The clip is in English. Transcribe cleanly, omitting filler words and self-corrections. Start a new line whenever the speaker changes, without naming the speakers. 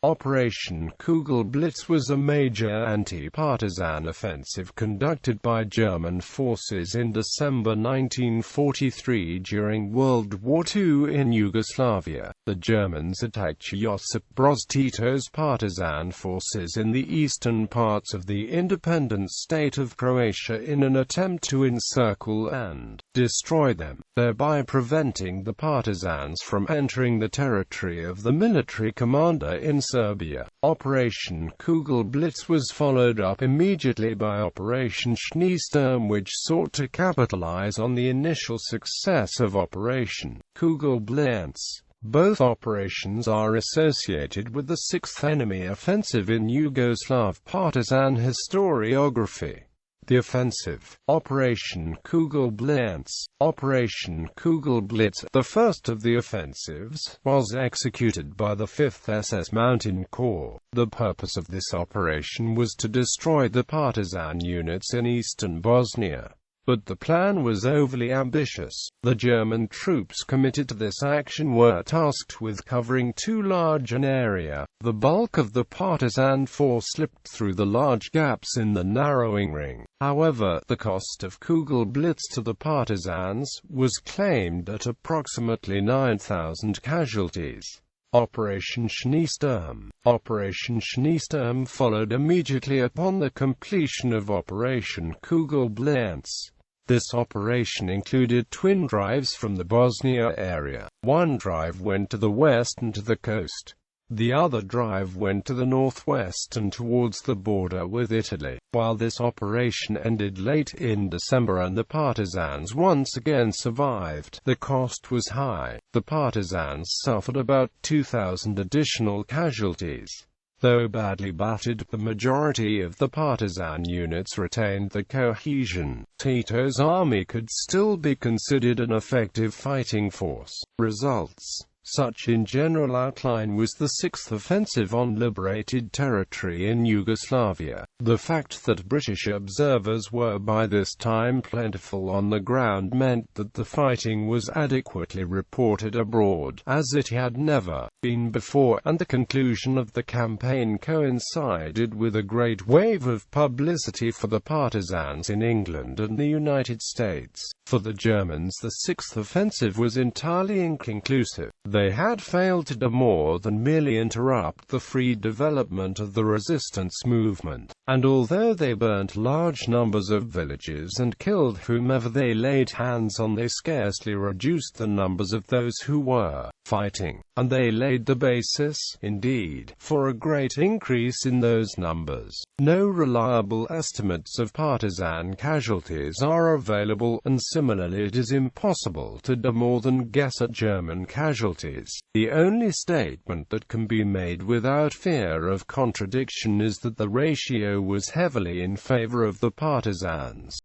Operation Kugelblitz was a major anti-partisan offensive conducted by German forces in December 1943 during World War II in Yugoslavia. The Germans attacked Josip Broz Tito's partisan forces in the eastern parts of the independent state of Croatia in an attempt to encircle and destroy them, thereby preventing the partisans from entering the territory of the military commander in Serbia. Operation Kugelblitz was followed up immediately by Operation Schneesturm, which sought to capitalize on the initial success of Operation Kugelblitz. Both operations are associated with the Sixth Enemy Offensive in Yugoslav Partisan historiography. The offensive, Operation Kugelblitz. Operation Kugelblitz, the first of the offensives, was executed by the 5th SS Mountain Corps. The purpose of this operation was to destroy the partisan units in eastern Bosnia. But the plan was overly ambitious. The German troops committed to this action were tasked with covering too large an area. The bulk of the partisan force slipped through the large gaps in the narrowing ring. However, the cost of Kugelblitz to the partisans was claimed at approximately 9,000 casualties. Operation Schneesturm. Operation Schneesturm followed immediately upon the completion of Operation Kugelblitz. This operation included twin drives from the Bosnia area. One drive went to the west and to the coast. The other drive went to the northwest and towards the border with Italy. While this operation ended late in December and the partisans once again survived, the cost was high. The partisans suffered about 2,000 additional casualties. Though badly battered, the majority of the partisan units retained the cohesion. Tito's army could still be considered an effective fighting force. Results. Such in general outline was the Sixth Offensive on liberated territory in Yugoslavia. The fact that British observers were by this time plentiful on the ground meant that the fighting was adequately reported abroad, as it had never been before, and the conclusion of the campaign coincided with a great wave of publicity for the partisans in England and the United States. For the Germans, the Sixth Offensive was entirely inconclusive. They had failed to do more than merely interrupt the free development of the resistance movement, and although they burnt large numbers of villages and killed whomever they laid hands on, they scarcely reduced the numbers of those who were fighting, and they laid the basis, indeed, for a great increase in those numbers. No reliable estimates of partisan casualties are available, and similarly it is impossible to do more than guess at German casualties. The only statement that can be made without fear of contradiction is that the ratio was heavily in favor of the partisans.